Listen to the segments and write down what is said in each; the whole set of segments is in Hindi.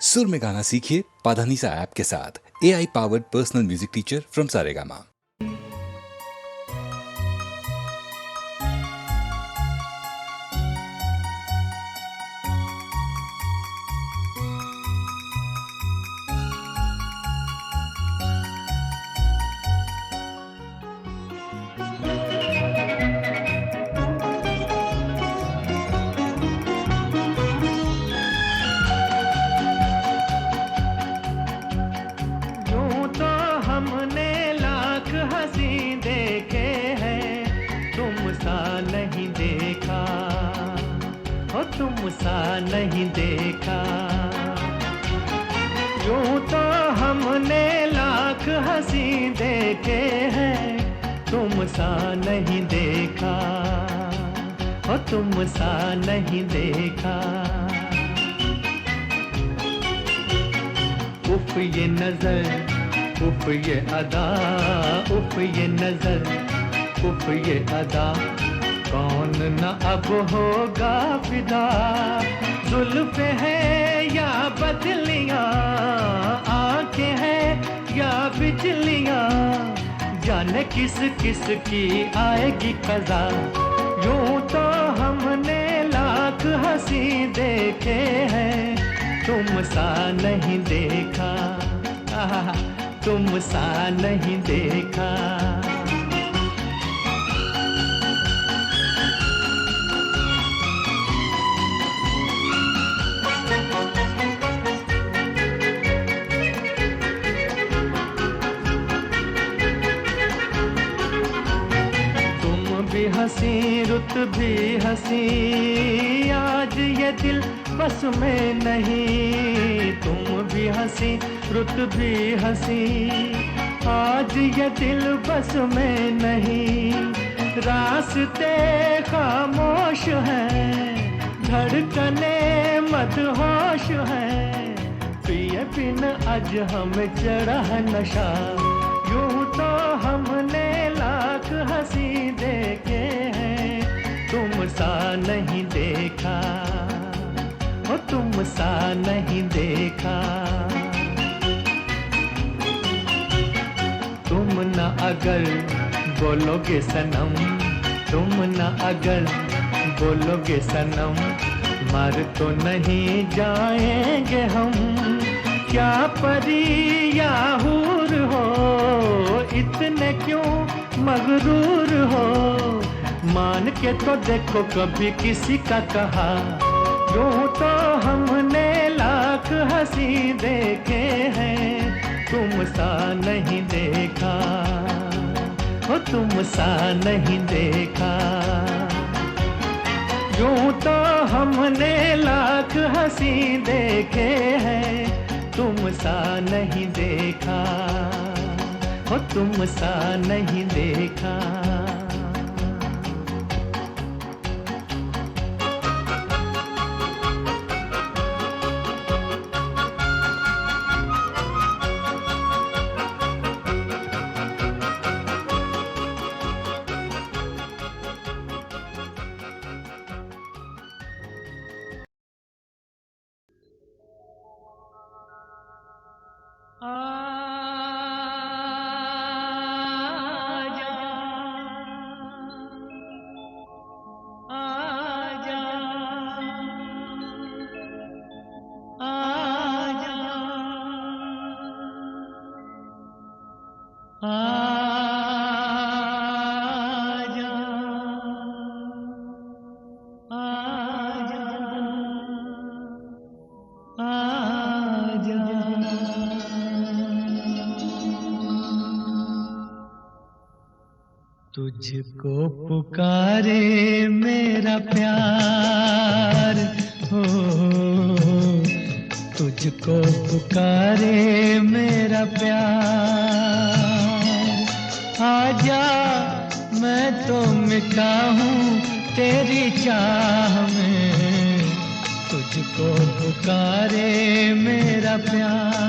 सुर में गाना सीखिए पाधानीसा ऐप के साथ। AI powered personal music teacher from Saregama. नहीं देखा यूं तो हमने लाख हंसी देखे हैं, तुम सा नहीं देखा हो, तुम सा नहीं देखा। उफ ये नजर, उफ ये अदा, उफ ये नजर, उफ ये अदा, कौन न अब होगा फिदा। जुल्फ़े हैं या बदलियां, आंखें हैं या बिजलियां, जाने किस किस की आएगी क़ज़ा। यूं तो हमने लाख हंसी देखे हैं, तुम सा नहीं देखा, तुम सा नहीं देखा। हंसी रुत भी हंसी, आज ये दिल बस में नहीं। तुम भी हंसी रुत भी हंसी, आज ये दिल बस में नहीं। रास्ते खामोश हैं, धड़कने मदहोश हैं, पिए बिन आज हमें चढ़ा है नशा। यूं तो हमने लाख हंसी देखे हैं, तुम सा नहीं देखा हो, तुम सा नहीं देखा। तुम न अगर बोलोगे सनम, तुम न अगर बोलोगे सनम, मर तो नहीं जाएंगे हम। क्या परी या हूर हो, इतने क्यों मगरूर हो, मान के तो देखो कभी किसी का कहा। यूं तो हमने लाख हंसी देखे हैं, तुम सा नहीं देखा हो, तुम सा नहीं देखा। यूं तो हमने लाख हंसी देखे हैं, तुम सा नहीं देखा हो, तुम सा नहीं देखा। तुझको पुकारे मेरा प्यार हो, तुझको पुकारे मेरा प्यार। आजा मैं तो मिटा हूँ तेरी चाह में, तुझको पुकारे मेरा प्यार।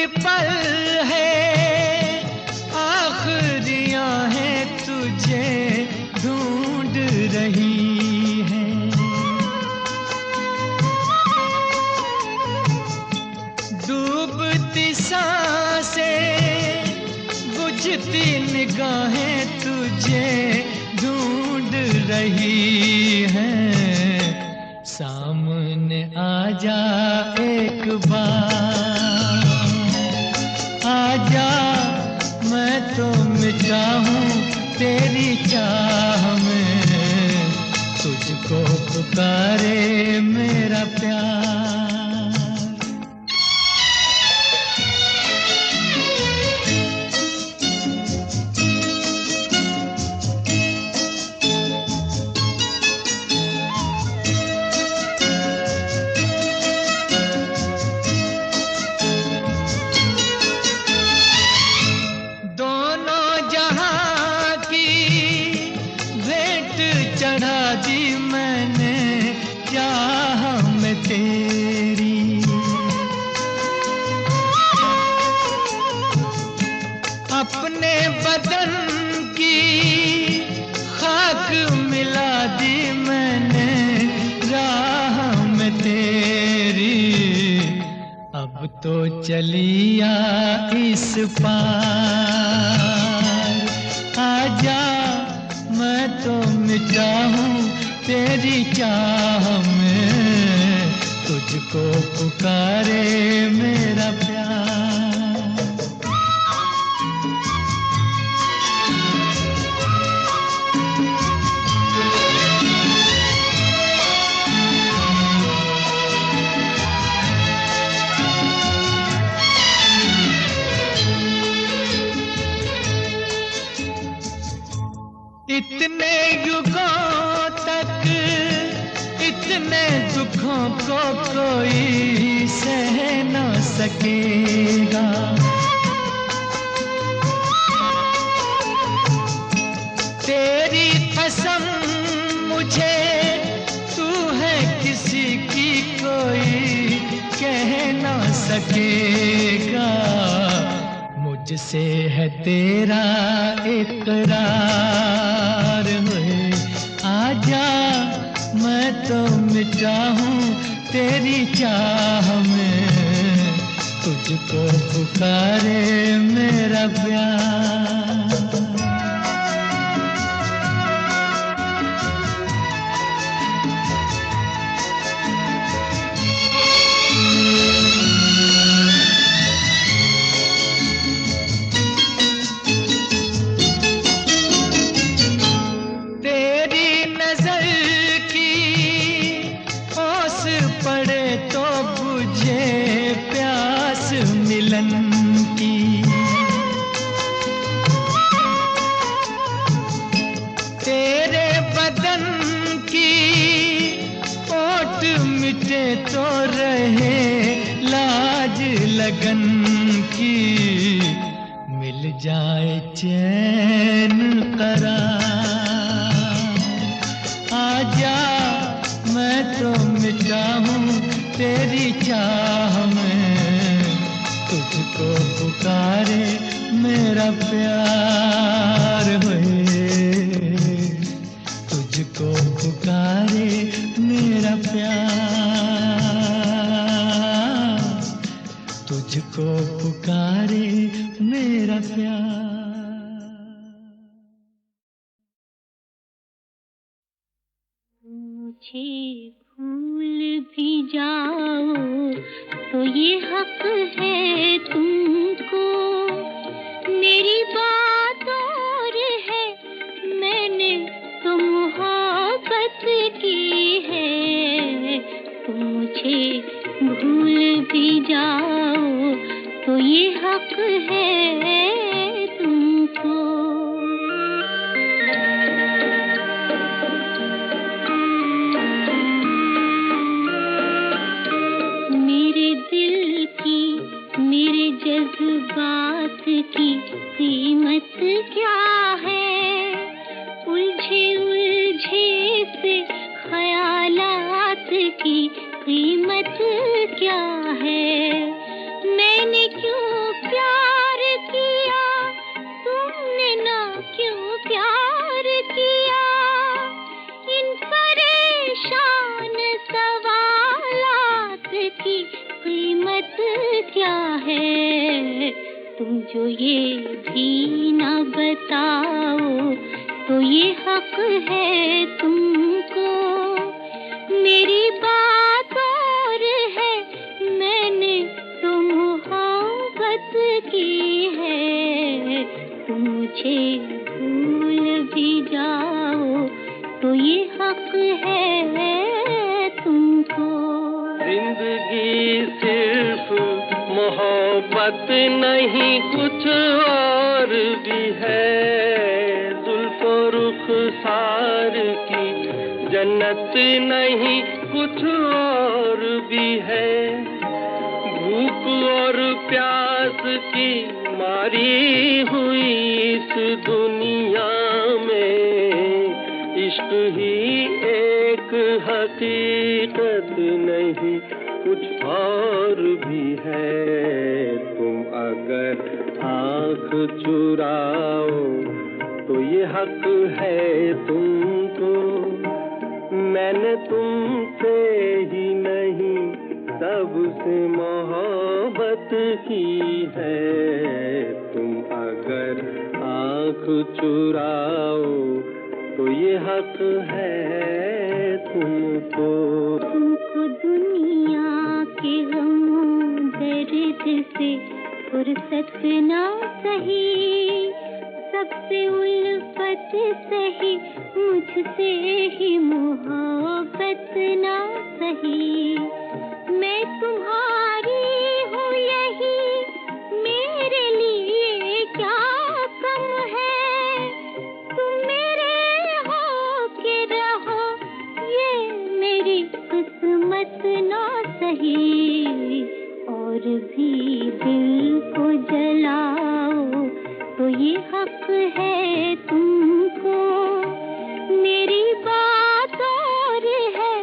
आखिरी पल है, आखिरी आहें तुझे ढूंढ रही हैं। डूबती सांसें, बुझती निगाहें तुझे ढूंढ रही हैं। सामने आ जा एक बार, आजा मैं तो मिटा हूँ तेरी चाह में, तुझको पुकारे मेरा प्यार। चढ़ा दी मैंने चाह में तेरी, अपने बदन की खाक मिला दी मैंने राह में तेरी। अब तो चलिया इस पार, आजा मैं तो मिटा हूँ तेरी चाह में, तुझको पुकारे मेरा प्यार। इतने युगों तक इतने दुखों को कोई सह न सकेगा, तेरी कसम मुझे तू है किसी की कोई कह न सकेगा। मुझसे है तेरा इकरार है, आजा मैं तो मिटा हूँ तेरी चाह में, तुझको पुकारे मेरा प्यार। मिलन की तेरे बदन की ओट मिटे तो रहे लाज लगन की, मिल जाए चैन करार, आजा मैं तो मिटा हूँ तेरी चाह में, तुझको पुकारे मेरा प्यार है, तुझको पुकारे मेरा प्यार, तुझको पुकारे मेरा प्यार। मुझे भूल भी जाओ तो ये हक है तुमको, मेरी बात और है मैंने तो मोहब्बत की है। तुम मुझे भूल भी जाओ तो ये हक है तुमको। मेरे जज्बात की कीमत क्या है, उलझे उलझे से ख्यालात की कीमत क्या है। मैंने क्यों प्यार किया, तुमने ना क्यों प्यार किया, इन परेशान सवालात की कीमत क्या है? तुम जो ये भी ना बताओ तो ये हक है तुमको। मेरी बात और है, मैंने तो मोहब्बत की है। तुम मुझे भूल भी जाओ तो ये हक है तुमको। जिंदगी सिर्फ मोहब्बत नहीं, कुछ और भी है। जुल्फो रुखसार की जन्नत नहीं, कुछ और भी है। भूख और प्यास की मारी हुई इस दुनिया में इश्क ही एक हकीकत नहीं, कुछ और भी है। तुम अगर आँख चुराओ तो ये हक है तुमको। मैंने तुमसे ही नहीं सबसे मोहब्बत की है। तुम अगर आँख चुराओ तो ये हक है तुमको। तुमको दुनिया के गमों दर्द से फुर्सत ना सही, सबसे उल्फत सही, मुझसे ही मोहब्बत ना सही। मैं तुम्हारी हूँ यही मेरे लिए क्या कम है? तुम मेरे हो के रहो ये मेरी किस्मत ना सही। और भी दिल को जलाओ तो ये हक है तुमको। मेरी बात और है,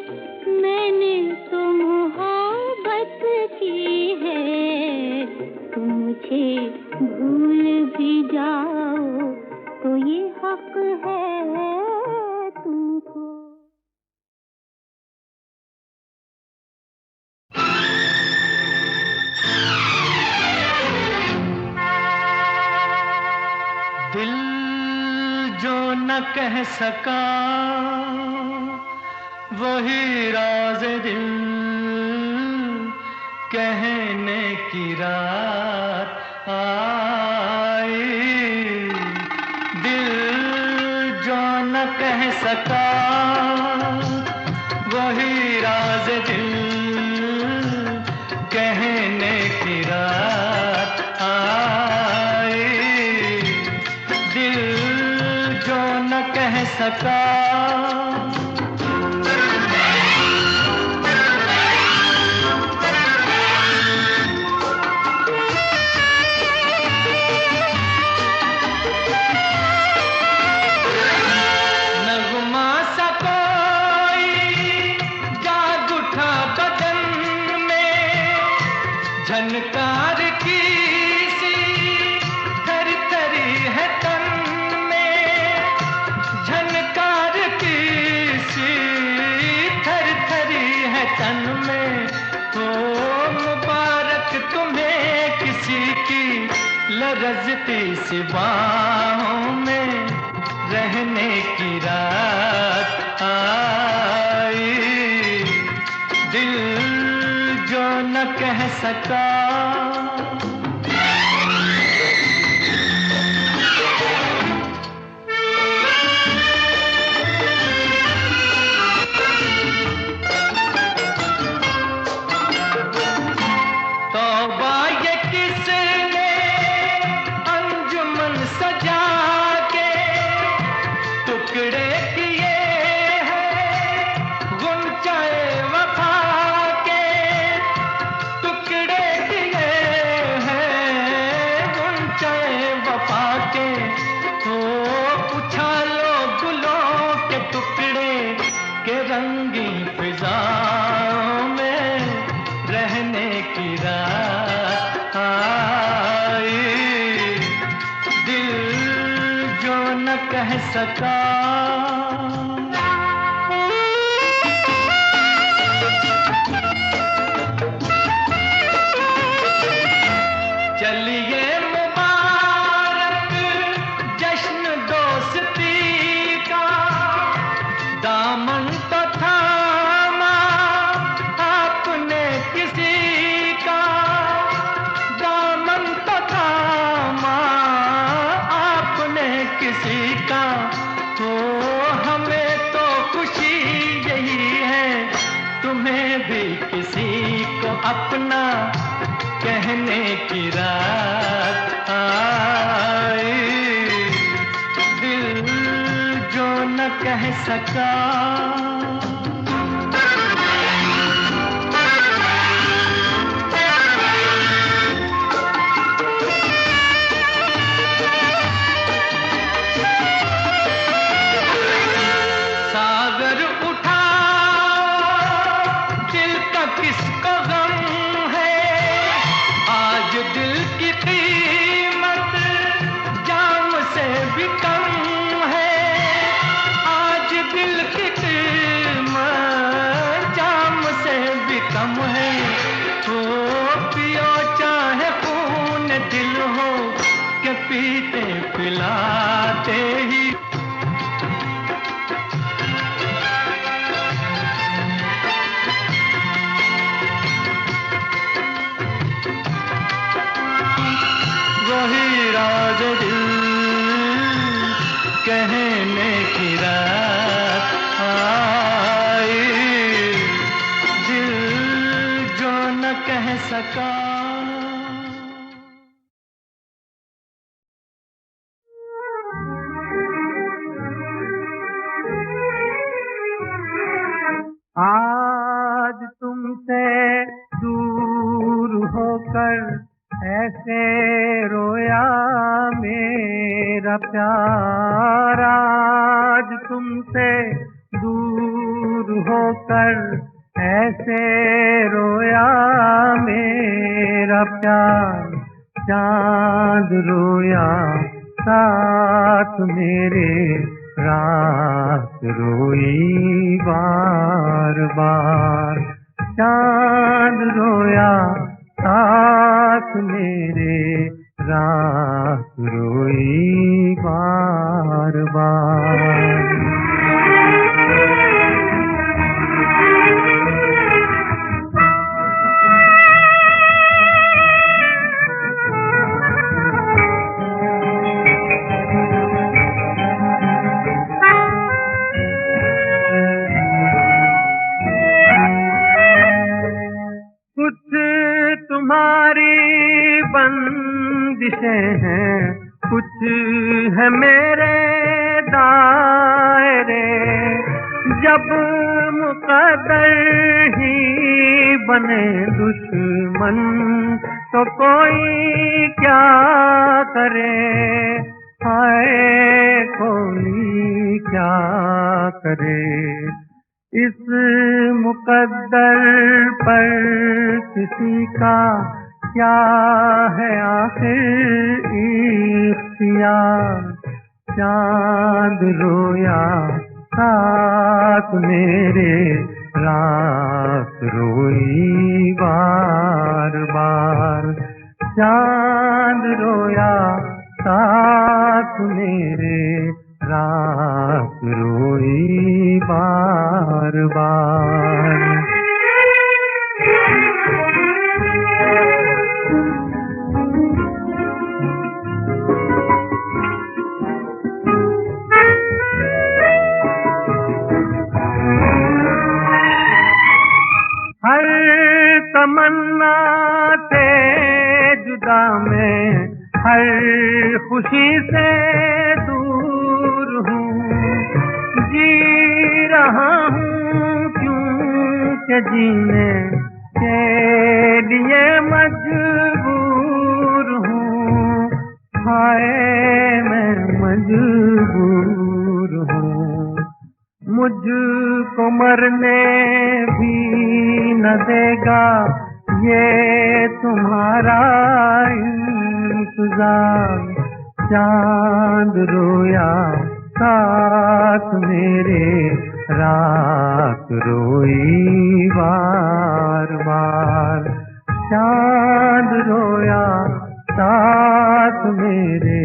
मैंने तो मोहब्बत की है। तुम मुझे भूल भी जाओ तो ये हक है तुमको। दिल जो न कह सका वही राज दिल कहने की रात आई। दिल जो न कह सका वही राज दिल कहने की रात आई। दिल जो न कह सका नगमा सा कोई जाग उठा बदन में, झनकार की सी थर थरी है तन में। झनकार की सी थर थरी है तन में। ओ मुबारक तुम्हें किसी की लरजती सी बाहों में रहने की रात आई। दिल जो न कह सका तौबा ये किसने अंजुमन सजा के टुकड़े किए हैं गुंचाए वफा के। टुकड़े किए सका। चलिए मुबारक जश्न दोस्ती का, दामन तो थामा आपने किसी का, दामन तो थामा आपने किसी का। तो हमें तो खुशी यही है, तुम्हें भी किसी को अपना कहने की रात आई। दिल जो न कह सका, सागर उठा दिल का किसको गम है, आज दिल की कीमत जाम से भी कम है, आज दिल की कीमत जाम से भी कम है। तो पियो चाहे खून दिल हो के पीते पिलाते ही वही राज दिल कहने की रात आई। दिल जो न कह सका। आज तुमसे दूर होकर ऐसे रोया मेरा प्यार, आज तुमसे दूर होकर ऐसे रोया मेरा प्यार। चांद रोया साथ मेरे, रात रोई बार बार। चांद रोया साथ मेरे, रात रोई बार बार। तुम्हारी बंदिशें हैं, कुछ है मेरे दायरे। जब मुकद्दर ही बने दुश्मन तो कोई क्या करे, हाय कोई क्या करे। इस मुकद्दर पर किसी का क्या है आखिर इख्तियार। चांद रोया साथ मेरे, रात रोई बार बार। चांद रोया साथ मेरे, रात रोई बार बार। हर तमन्ना से जुदा मैं, हर खुशी से दूर हूँ। जी रहा हूँ क्योंकि जीने के लिए मजबूर हूँ। हाय मैं मजबूर हूँ। मुझको मरने भी न देगा ये तुम्हारा इंतजार। चांद रोया साथ मेरे रात रोई बार बार। चांद रोया साथ मेरे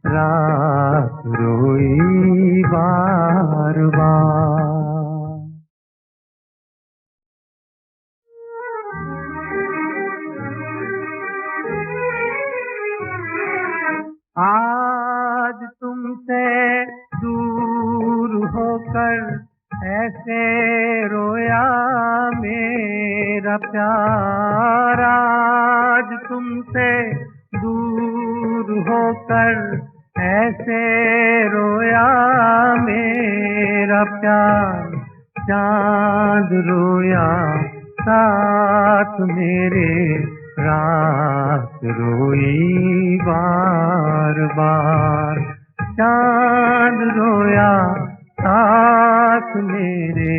रात रोई बार बार। आज तुमसे दूर होकर ऐसे रोया मेरा प्यार। आज तुमसे दूर होकर ऐसे रोया मेरा प्यार। चांद रोया साथ मेरे रात रोई बार बार। चांद रोया साथ मेरे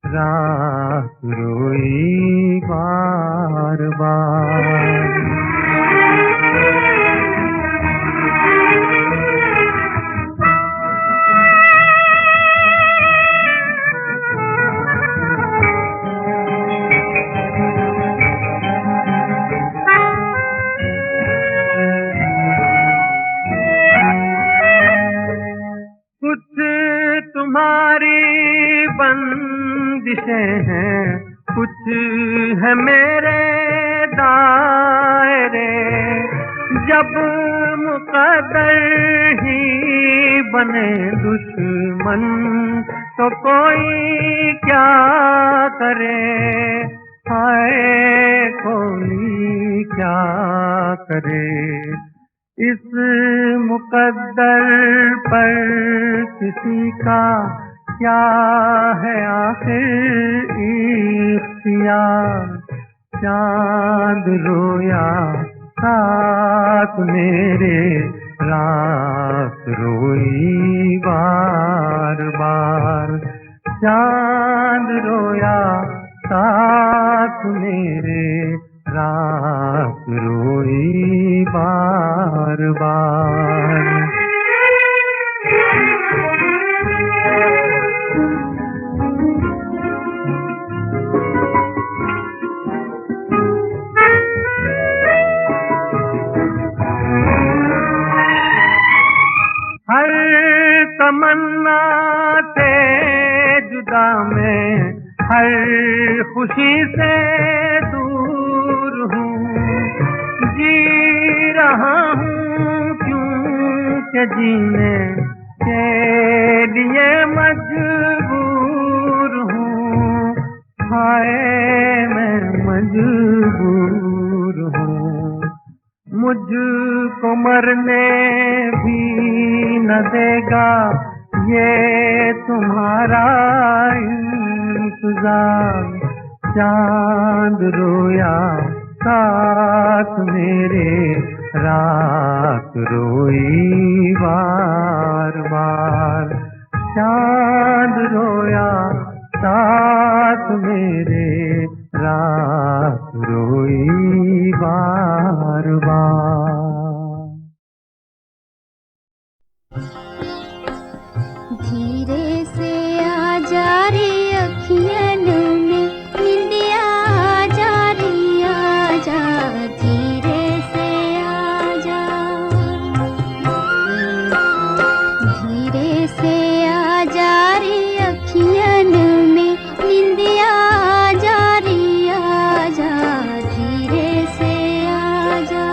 रात रोई बार बार। तुम्हारी बंदिशें हैं, कुछ है मेरे दायरे। जब मुकद्दर ही बने दुश्मन तो कोई क्या करे। हाय कोई क्या करे। इस मुकद्दर पर किसी का क्या है आखिर इख्तियार। चांद रोया साथ मेरे रात रोई बार बार। चांद रोया साथ मेरे रात रोई बार बार। हर तमन्ना से जुदा मैं हर खुशी से दूर हूँ। जी रहा हूँ क्योंकि जीने के लिए मजबूर हूँ। हाय मैं मजबूर हूँ। मुझको मरने भी न देगा ये तुम्हारा इंतजार। चांद रोया साथ मेरे रात रोई बार बार। चांद रोया साथ मेरे रात रोई बार बार। धीरे से आजा रे अखियन में निंदिया आजा रे आजा। धीरे से आजा। धीरे से आजा रे अखियन में निंदिया आजा रे आजा। धीरे से आजा।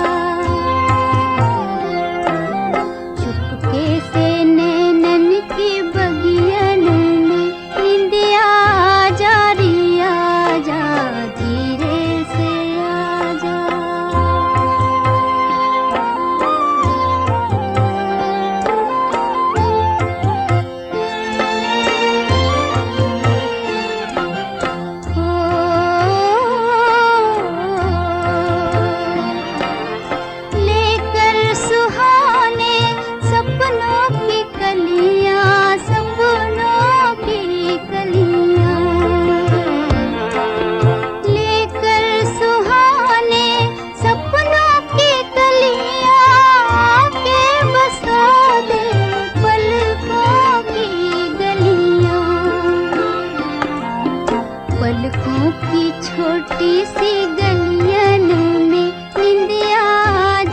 छोटी सी गलियन में निंदिया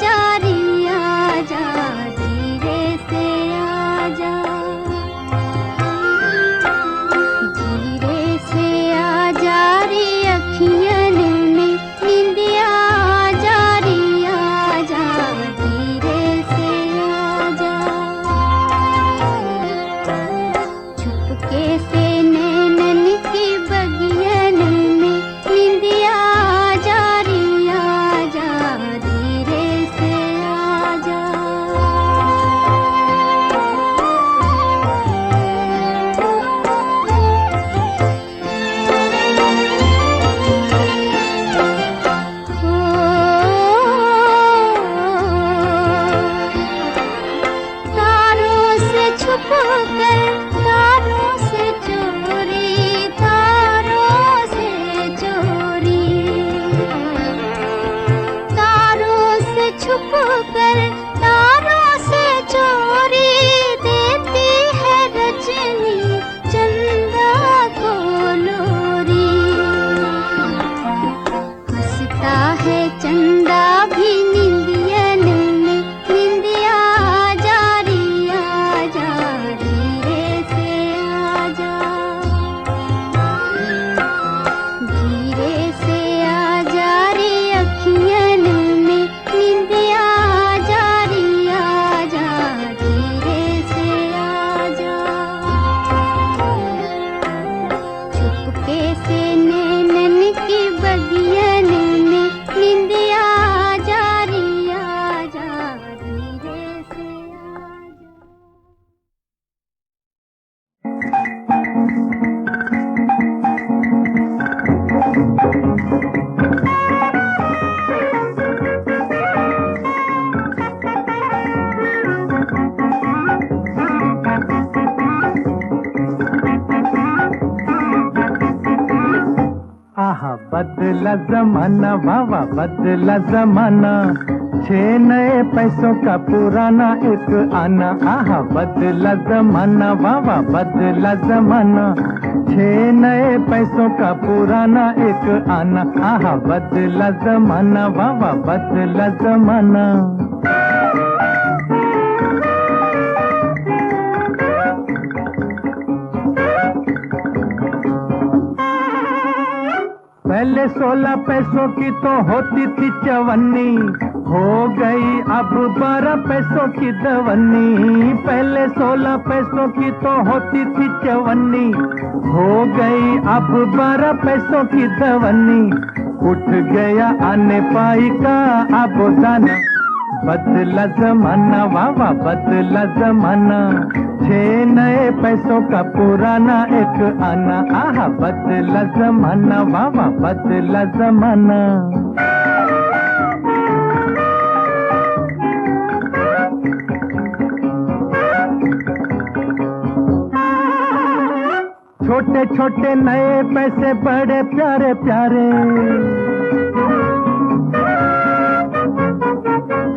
जा री आजा धीरे से आजा धीरे से आजा रे अखियन में निंदिया जा री आजा धीरे से आजा चुपके से नैनन की बगियन में निंदिया जा री आजा धीरे से आजा तारों से छुप कर तारों से चोरी तारों से चोरी तारों से छुप कर तारों से चोरी देती है रजनी चंदा को लोरी हंसता है चंदा भी निंदियन में निंदिया जा री आजा धीरे से आजा धीरे से आजा रे अखियन में निंदिया जा री आजा धीरे से आजा चुपके से नैनन की बगियन में निंदिया जा री आजा धीरे से आजा आहा बदला जमाना वावा बदला जमाना 6 नए पैसों का पुराना एक आना आहा बदला जमाना वावा बदला जमाना 6 नए पैसों का पुराना एक आना आहा बदला जमाना वावा बदला जमाना पहले 16 पैसों की तो होती थी चवन्नी हो गई अब 12 पैसों की दवन्नी पहले 16 पैसों की तो होती थी चवन्नी हो गई अब 12 पैसों की दवन्नी उठ गया आने पाई का अब दाना बदला जमाना वावा बदला जमाना 6 नए पैसों का पुराना एक आना आहा बदला जमाना वावा बदला जमाना छोटे छोटे नए पैसे बड़े प्यारे प्यारे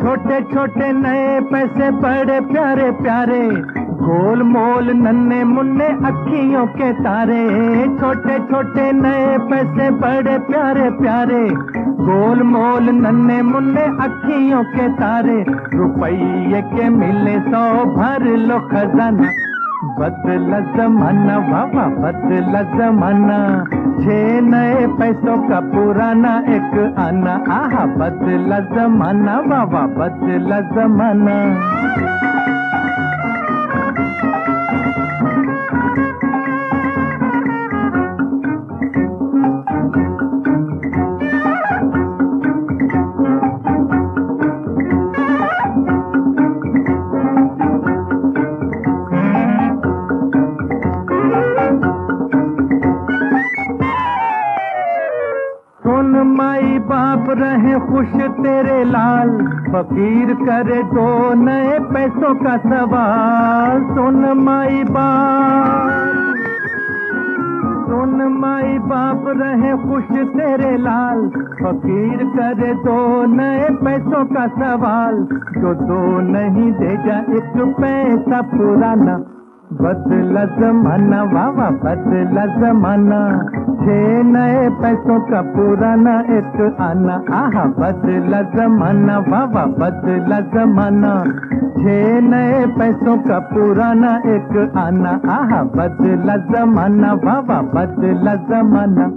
छोटे छोटे नए पैसे बड़े प्यारे प्यारे गोल मोल नन्हे मुन्ने अखियों के तारे छोटे छोटे नए पैसे बड़े प्यारे प्यारे गोल मोल नन्हे मुन्ने अखियों के तारे रुपये के मिले 100 भर लो खजाना बदला जमाना वावा बदला जमाना 6 नए पैसों का पुराना एक आना आहा बदला जमाना वावा बदला जमाना माई बाप रहे खुश तेरे लाल फकीर करे 2 नए पैसों का सवाल सुन माई बाप रहे खुश तेरे लाल फकीर करे 2 नए पैसों का सवाल जो 2 नहीं देगा 1 पैसा पुराना बदला जमाना वावा बदला जमाना, 6 नए पैसों का पुराना एक आना। आहा बदला जमाना वावा बदला जमाना, 6 नए पैसों का पुराना एक आना। आहा बदला जमाना वावा बदला जमाना।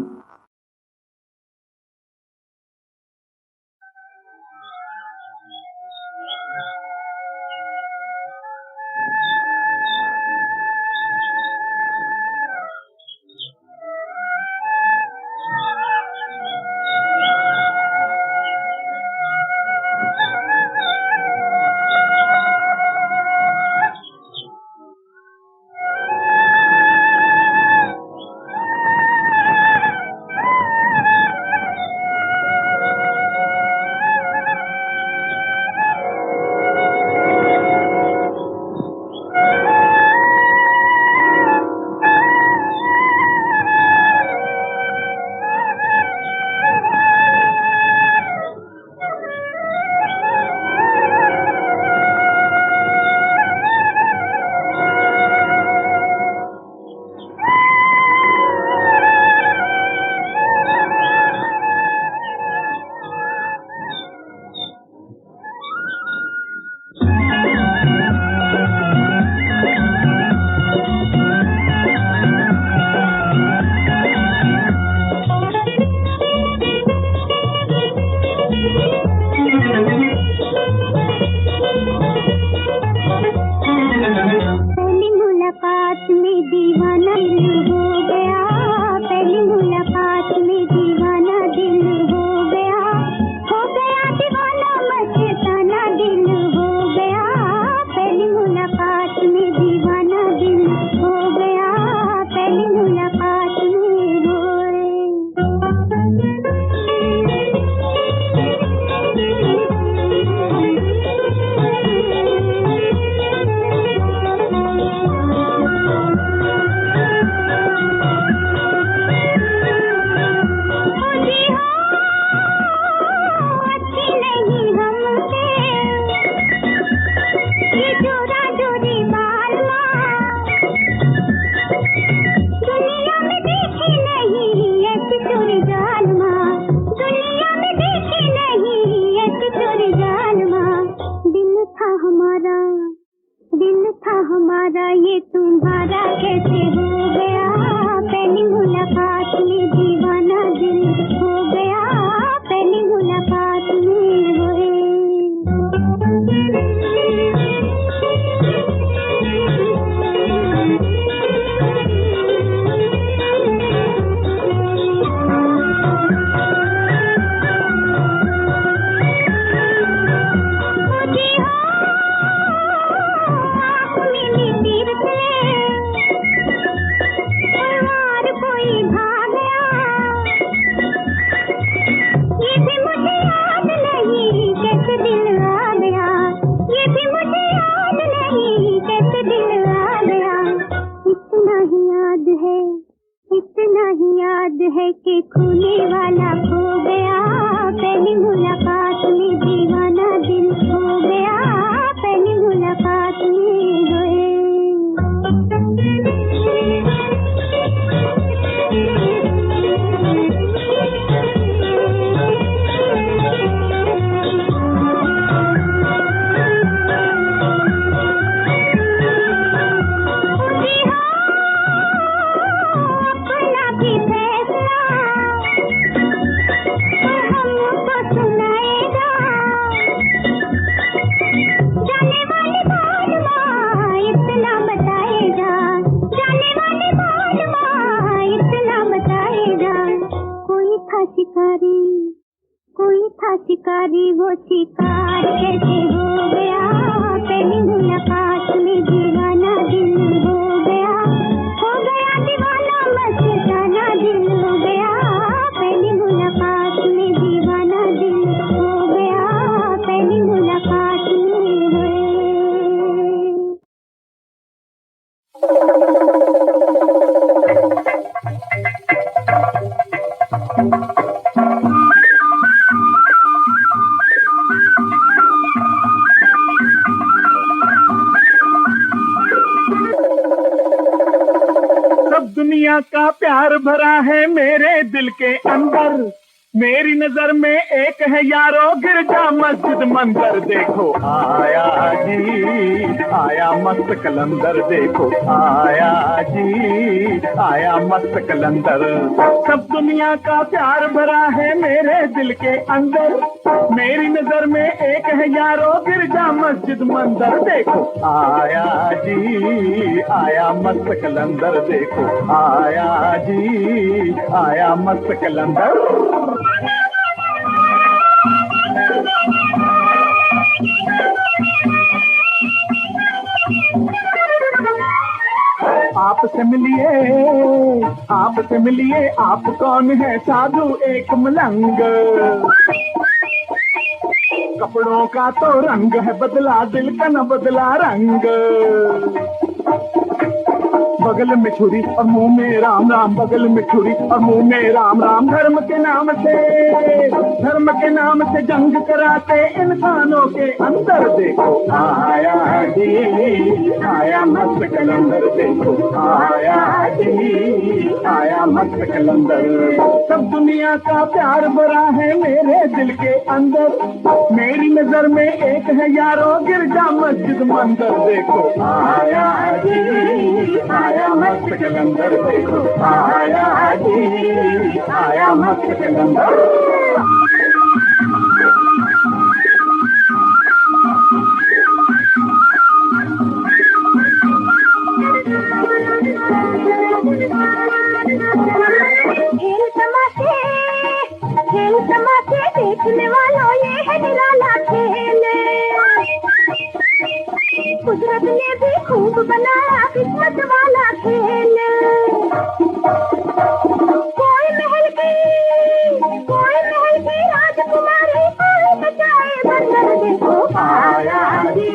शिकारी वो शिकार कैसे हो गया, पहली मुलाकात में दीवाना दिल हो गया दीवाना मस्ताना दिल हो गया, पहली मुलाकात में दीवाना दिल हो गया, पहली मुलाकात में का प्यार भरा है मेरे दिल के अंदर, मेरी नजर में एक है यारो गिरजा मस्जिद मंदिर। देखो आया जी आया मस्त कलंदर, देखो आया जी आया मस्त कलंदर। सब दुनिया का प्यार भरा है मेरे दिल के अंदर, मेरी नजर में एक है यारो गिरजा मस्जिद मंदिर। देखो आया जी आया मस्त कलंदर, देखो आया जी आया मस्त कलंदर। आपसे मिलिए आप कौन है साधु एक मलंग, कपड़ों का तो रंग है बदला दिल का न बदला रंग। बगल में छुरी और मुंह में राम राम, बगल में छुरी और मुंह में राम राम। धर्म के नाम से जंग कराते इंसानों के अंदर। देखो आया जी आया मस्त कलंदर, देखो आया जी आया मस्त कलंदर। सब दुनिया का प्यार भरा है मेरे दिल के अंदर, मेरी नजर में एक है यारो गिरजा मस्जिद मंदिर। देखो आया जी आया मस्त कलंदर, देखो आया जी आया मस्त कलंदर। खेल तमाशे देखने वालों ये है निराला खेल, कुदरत ने भी खूब बनाया किस्मत वाला खेल। कोई महल की राजकुमारी कोई बचाए बंदर। देखो आया जी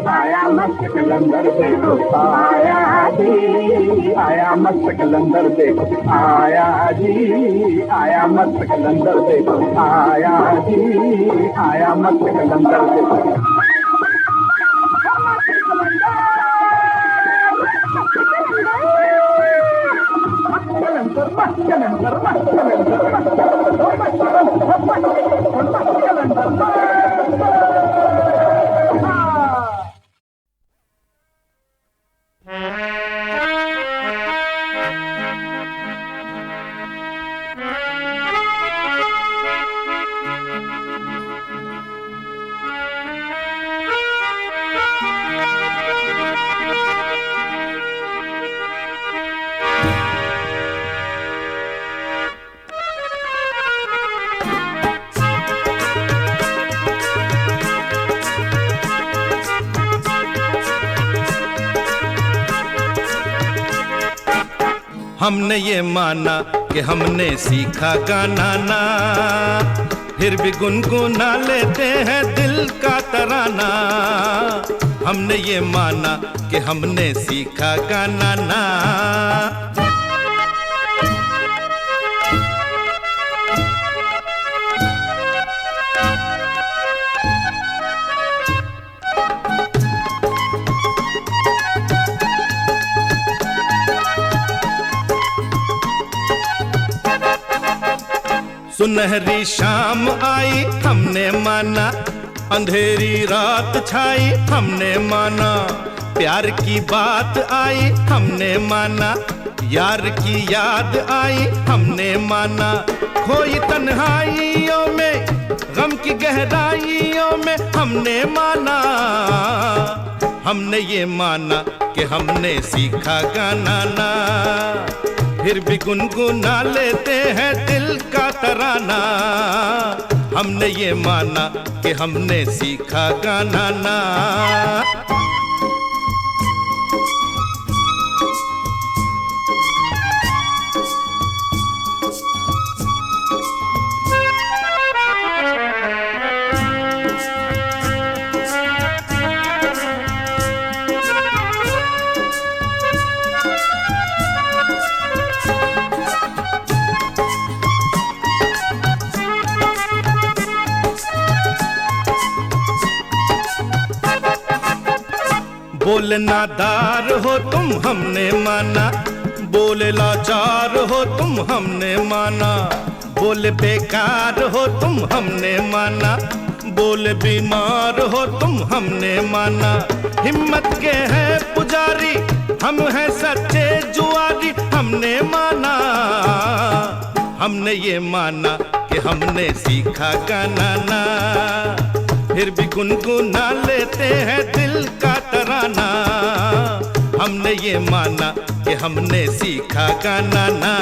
आया मस्त कलंदर, देखो आया जी आया मस्त कलंदर, देखो आया जी आया मस्त कलंदर, देखो आया जी आया मस्त कलंदर, देखो। हमने ये माना कि हमने सीखा गाना ना, फिर भी गुनगुना लेते हैं दिल का तराना। हमने ये माना कि हमने सीखा गाना ना। सुनहरी शाम आई हमने माना, अंधेरी रात छाई हमने माना। प्यार की बात आई हमने माना, यार की याद आई हमने माना। खोई तन्हाइयों में गम की गहराइयों में हमने माना। हमने ये माना कि हमने सीखा गाना ना, फिर भी गुनगुना लेते हैं दिल का तराना। हमने ये माना कि हमने सीखा गाना ना। बोलनादार हो तुम हमने माना, बोले लाचार हो तुम हमने माना, बोले बेकार हो तुम हमने माना, बोले बीमार हो तुम हमने माना। हिम्मत के हैं पुजारी हम हैं सच्चे जुआरी, हमने माना, हमने ये माना कि हमने सीखा गाना ना, फिर भी गुनगुना लेते हैं दिल का तराना। हमने ये माना कि हमने सीखा गाना ना।